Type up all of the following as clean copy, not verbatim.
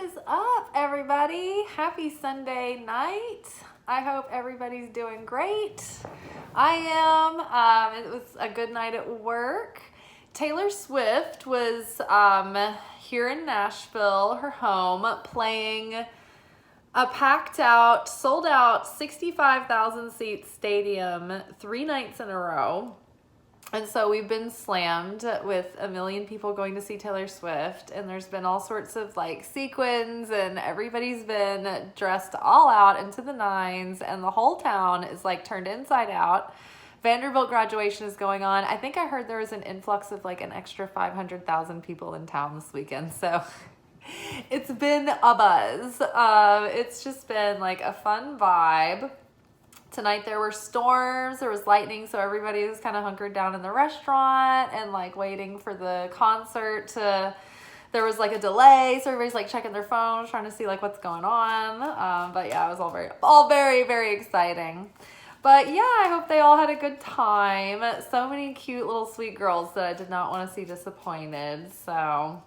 is up, everybody? Happy Sunday night. I hope everybody's doing great. I am. It was a good night at work. Taylor Swift was here in Nashville, her home, playing a packed out, sold out 65,000 seat stadium 3 nights in a row. And so we've been slammed with a million people going to see Taylor Swift, and there's been all sorts of like sequins, and everybody's been dressed all out into the nines, and the whole town is like turned inside out. Vanderbilt graduation is going on. I think I heard there was an influx of like an extra 500,000 people in town this weekend. So it's been a buzz. It's just been like a fun vibe. Tonight there were storms, there was lightning, so everybody was kind of hunkered down in the restaurant and like waiting for the concert there was like a delay, so everybody's like checking their phones, trying to see like what's going on. But yeah, it was all very, very exciting. But yeah, I hope they all had a good time. So many cute little sweet girls that I did not want to see disappointed, so...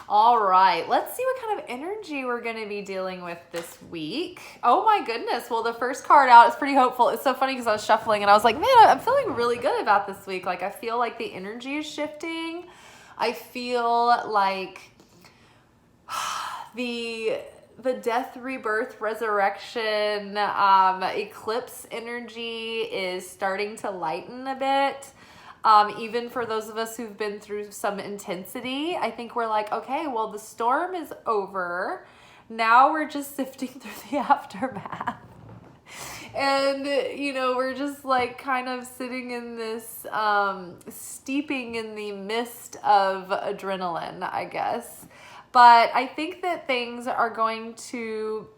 All right, let's see what kind of energy we're going to be dealing with this week. Oh my goodness. Well, the first card out is pretty hopeful. It's so funny because I was shuffling and I was like, man, I'm feeling really good about this week. Like, I feel like the energy is shifting. I feel like the death, rebirth, resurrection, eclipse energy is starting to lighten a bit. Even for those of us who've been through some intensity, I think we're like, okay, well, the storm is over. Now we're just sifting through the aftermath. And, you know, we're just like kind of sitting in this, steeping in the mist of adrenaline, I guess. But I think that things are going to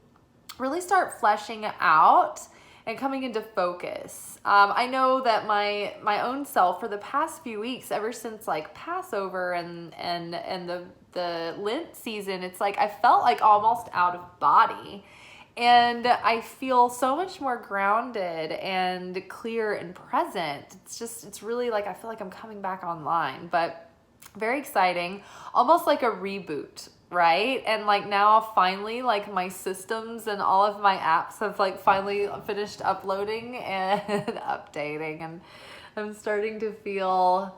really start fleshing out and coming into focus. I know that my own self for the past few weeks, ever since like Passover and the Lent season, it's like I felt like almost out of body. And I feel so much more grounded and clear and present. It's really like I feel like I'm coming back online, but very exciting, almost like a reboot. Right? And like now finally like my systems and all of my apps have like finally finished uploading and updating, and I'm starting to feel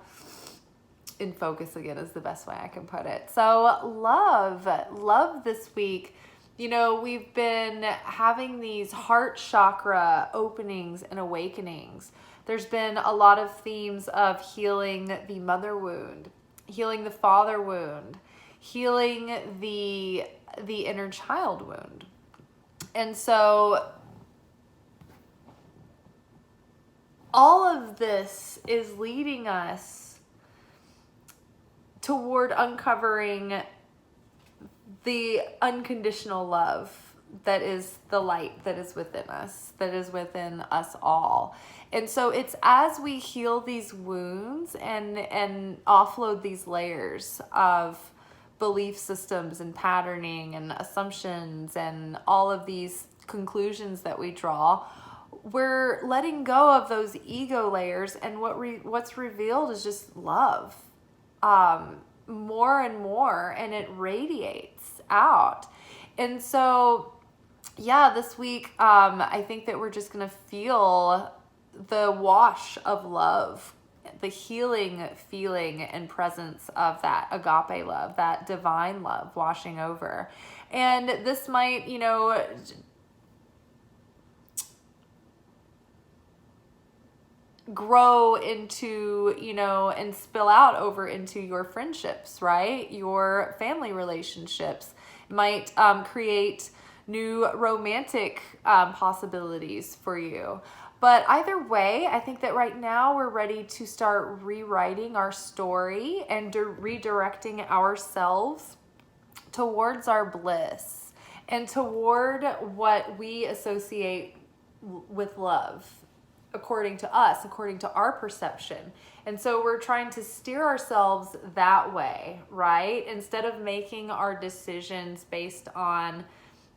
in focus again is the best way I can put it. So love this week. You know, we've been having these heart chakra openings and awakenings. There's been a lot of themes of healing the mother wound, healing the father wound, healing the inner child wound. And so all of this is leading us toward uncovering the unconditional love that is the light that is within us, that is within us all. And so it's as we heal these wounds and offload these layers of belief systems and patterning and assumptions and all of these conclusions that we draw, we're letting go of those ego layers, and what's revealed is just love, more and more, and it radiates out. And so yeah, this week I think that we're just gonna feel the wash of love, the healing feeling and presence of that agape love, that divine love washing over. And this might, you know, grow into, you know, and spill out over into your friendships, right? Your family relationships. It might create new romantic possibilities for you. But either way, I think that right now we're ready to start rewriting our story and redirecting ourselves towards our bliss and toward what we associate with love, according to us, according to our perception. And so we're trying to steer ourselves that way, right? Instead of making our decisions based on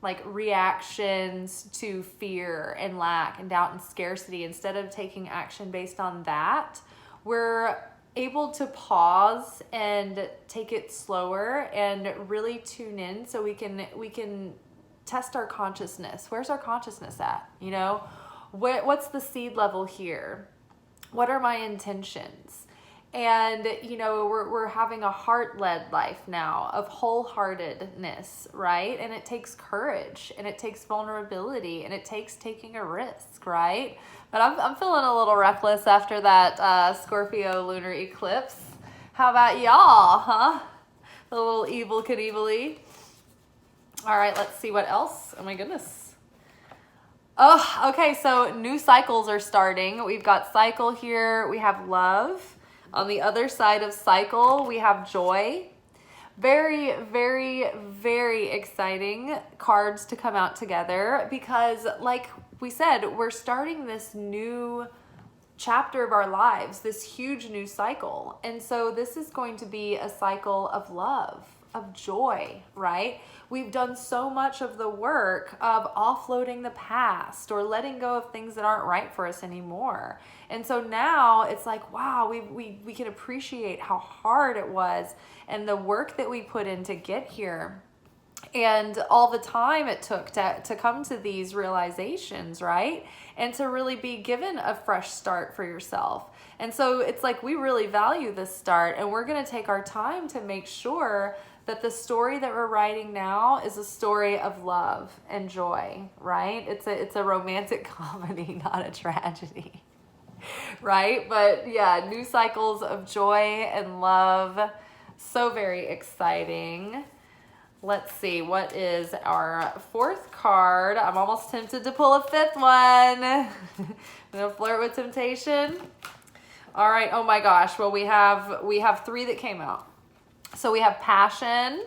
like reactions to fear and lack and doubt and scarcity, instead of taking action based on that, we're able to pause and take it slower and really tune in so we can test our consciousness. Where's our consciousness at? You know, what's the seed level here? What are my intentions? And, you know, we're having a heart-led life now of wholeheartedness, right? And it takes courage, and it takes vulnerability, and it takes taking a risk, right? But I'm feeling a little reckless after that Scorpio lunar eclipse. How about y'all, huh? A little evil Knievel-y. All right, let's see what else. Oh my goodness. Oh, okay, so new cycles are starting. We've got cycle here. We have love. On the other side of cycle, we have joy. Very, very, very exciting cards to come out together because, like we said, we're starting this new chapter of our lives, this huge new cycle. And so this is going to be a cycle of love, of joy, right? We've done so much of the work of offloading the past or letting go of things that aren't right for us anymore. And so now it's like, wow, we can appreciate how hard it was and the work that we put in to get here and all the time it took to come to these realizations, right? And to really be given a fresh start for yourself. And so it's like we really value this start, and we're going to take our time to make sure that the story that we're writing now is a story of love and joy, right? It's a romantic comedy, not a tragedy, right? But yeah, new cycles of joy and love. So very exciting. Let's see, what is our fourth card? I'm almost tempted to pull a fifth one. I'm gonna flirt with temptation. All right, oh my gosh. Well, we have three that came out. So we have passion,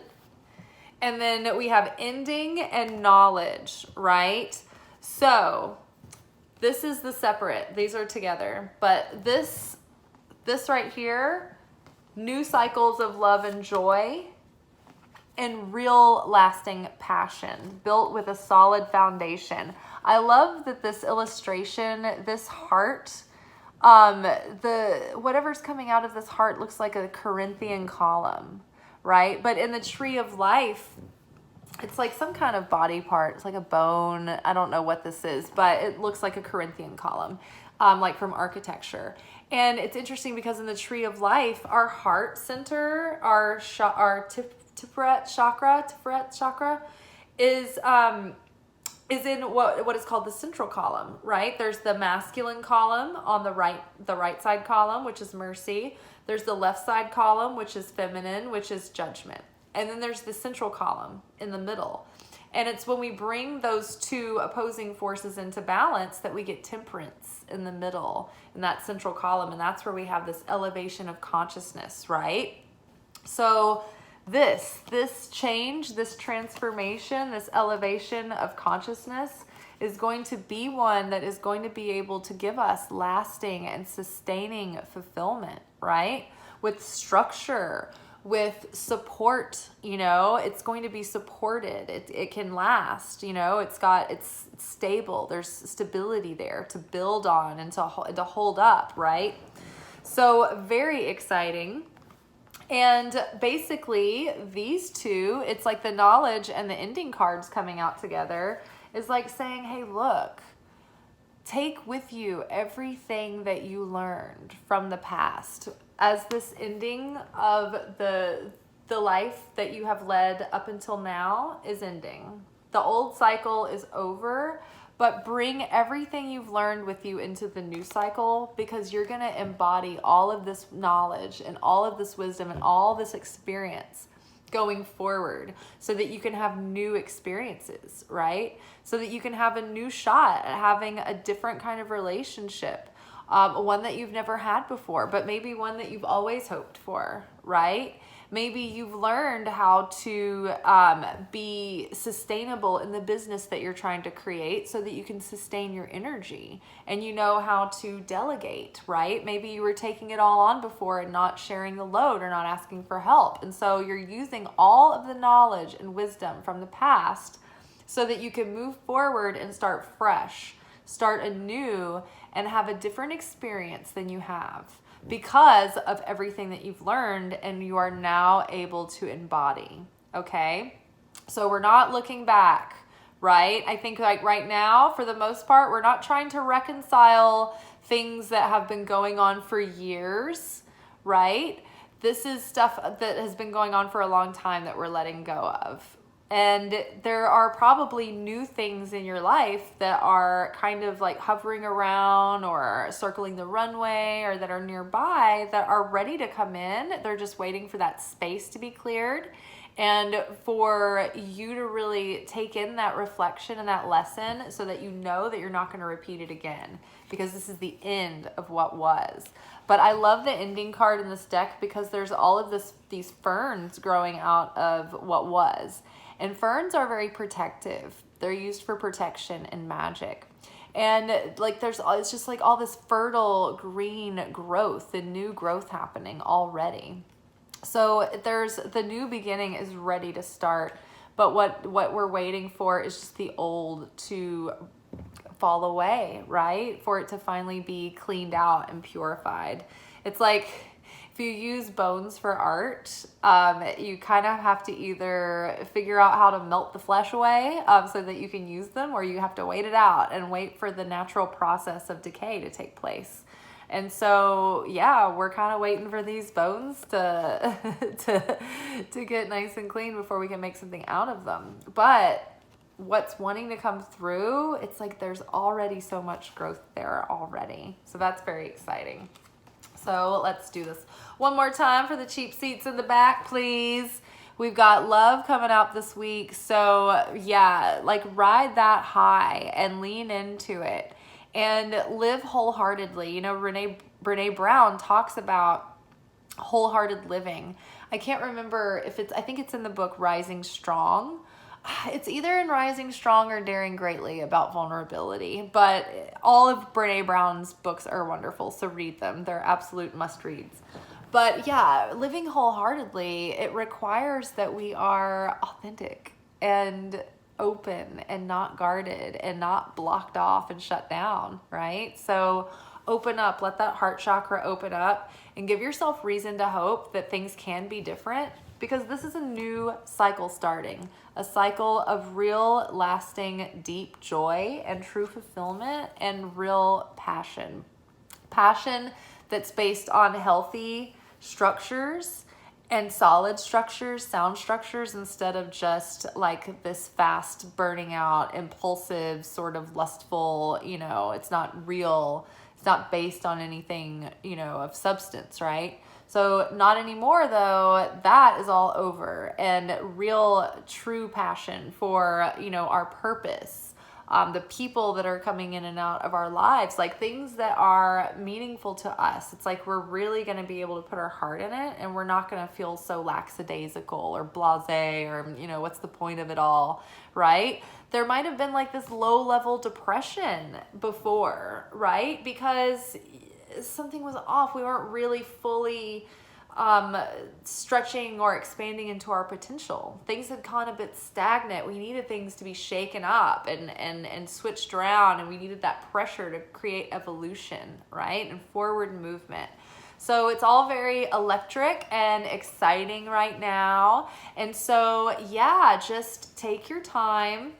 and then we have ending and knowledge, right? So this is the separate. These are together. But this right here, new cycles of love and joy, and real lasting passion built with a solid foundation. I love that this illustration, this heart, whatever's coming out of this heart looks like a Corinthian column, right? But in the tree of life, it's like some kind of body part. It's like a bone. I don't know what this is, but it looks like a Corinthian column, like from architecture. And it's interesting because in the tree of life, our heart center, our Tiferet chakra is in what is called the central column, right? There's the masculine column on the right side column, which is mercy. There's the left side column, which is feminine, which is judgment. And then there's the central column in the middle. And it's when we bring those two opposing forces into balance that we get temperance in the middle, in that central column. And that's where we have this elevation of consciousness, right? So this change, this transformation, this elevation of consciousness is going to be one that is going to be able to give us lasting and sustaining fulfillment, right? With structure, with support, you know, it's going to be supported. It can last, you know, it's stable. There's stability there to build on and to hold up, right? So very exciting. And basically these two, it's like the knowledge and the ending cards coming out together is like saying, hey, look, take with you everything that you learned from the past as this ending of the life that you have led up until now is ending. The old cycle is over, but bring everything you've learned with you into the new cycle, because you're going to embody all of this knowledge and all of this wisdom and all this experience going forward so that you can have new experiences, right? So that you can have a new shot at having a different kind of relationship, one that you've never had before, but maybe one that you've always hoped for, right? Maybe you've learned how to be sustainable in the business that you're trying to create so that you can sustain your energy, and you know how to delegate, right? Maybe you were taking it all on before and not sharing the load or not asking for help. And so you're using all of the knowledge and wisdom from the past so that you can move forward and start fresh, start anew, and have a different experience than you have. because of everything that you've learned and you are now able to embody. Okay? So we're not looking back, right? I think like right now, for the most part, we're not trying to reconcile things that have been going on for years, right? This is stuff that has been going on for a long time that we're letting go of. And there are probably new things in your life that are kind of like hovering around or circling the runway or that are nearby that are ready to come in. They're just waiting for that space to be cleared and for you to really take in that reflection and that lesson so that you know that you're not going to repeat it again, because this is the end of what was. But I love the ending card in this deck because there's all of these ferns growing out of what was. And ferns are very protective. They're used for protection and magic. And like it's just like all this fertile green growth and new growth happening already. So there's the new beginning is ready to start. But what we're waiting for is just the old to fall away, right? For it to finally be cleaned out and purified. It's like if you use bones for art, you kind of have to either figure out how to melt the flesh away so that you can use them, or you have to wait it out and wait for the natural process of decay to take place. And so, yeah, we're kind of waiting for these bones to get nice and clean before we can make something out of them. But what's wanting to come through, it's like there's already so much growth there already. So that's very exciting. So let's do this one more time for the cheap seats in the back, please. We've got love coming out this week. So yeah, like ride that high and lean into it and live wholeheartedly. You know, Brene Brown talks about wholehearted living. I can't remember if I think it's in the book Rising Strong. It's either in Rising Strong or Daring Greatly about vulnerability, but all of Brene Brown's books are wonderful, so read them. They're absolute must-reads. But yeah, living wholeheartedly, it requires that we are authentic and open and not guarded and not blocked off and shut down, right? So open up, let that heart chakra open up and give yourself reason to hope that things can be different, because this is a new cycle starting, a cycle of real lasting deep joy and true fulfillment and real passion. Passion that's based on healthy structures and solid structures, sound structures, instead of just like this fast burning out, impulsive, sort of lustful, it's not real. It's not based on anything, of substance, right? So not anymore, though. That is all over. And real, true passion for, our purpose, the people that are coming in and out of our lives, like things that are meaningful to us. It's like we're really going to be able to put our heart in it, and we're not going to feel so lackadaisical or blasé or, what's the point of it all, right? There might have been like this low-level depression before, right? Because something was off. We weren't really fully stretching or expanding into our potential. Things had gone a bit stagnant. We needed things to be shaken up and switched around, and we needed that pressure to create evolution, right? And forward movement. So it's all very electric and exciting right now. And so, yeah, just take your time,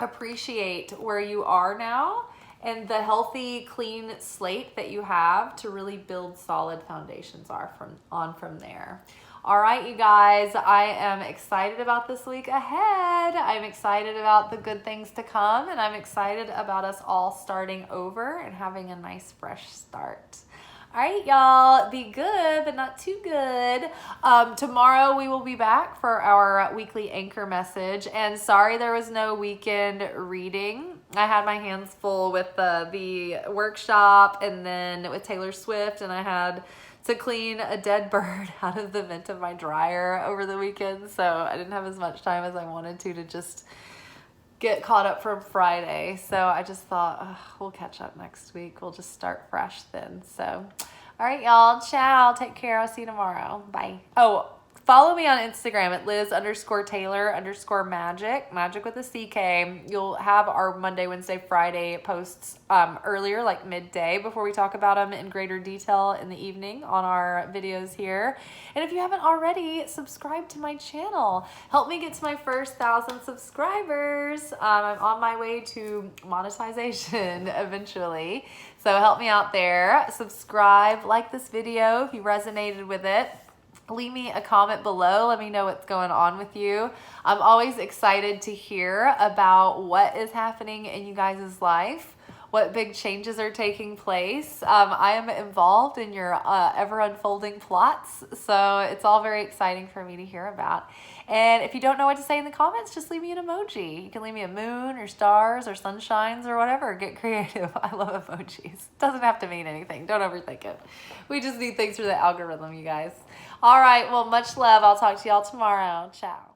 appreciate where you are now, and the healthy, clean slate that you have to really build solid foundations from there. All right, you guys, I am excited about this week ahead. I'm excited about the good things to come, and I'm excited about us all starting over and having a nice, fresh start. All right, y'all, be good, but not too good. Tomorrow we will be back for our weekly anchor message. And sorry there was no weekend reading. I had my hands full with the workshop and then with Taylor Swift, and I had to clean a dead bird out of the vent of my dryer over the weekend. So I didn't have as much time as I wanted to just get caught up from Friday. So I just thought, we'll catch up next week. We'll just start fresh then. So, all right, y'all. Ciao. Take care. I'll see you tomorrow. Bye. Oh, Follow me on Instagram at Liz_Taylor_Magick, Magic with a CK. You'll have our Monday, Wednesday, Friday posts earlier, like midday, before we talk about them in greater detail in the evening on our videos here. And if you haven't already, subscribe to my channel. Help me get to my first 1,000 subscribers. I'm on my way to monetization eventually. So help me out there. Subscribe, like this video if you resonated with it. Leave me a comment below. Let me know what's going on with you. I'm always excited to hear about what is happening in you guys' life, what big changes are taking place. I am involved in your ever unfolding plots, so it's all very exciting for me to hear about. And if you don't know what to say in the comments, just leave me an emoji. You can leave me a moon or stars or sunshines or whatever. Get creative. I love emojis. Doesn't have to mean anything. Don't overthink it. We just need things for the algorithm, you guys. All right. Well, much love. I'll talk to y'all tomorrow. Ciao.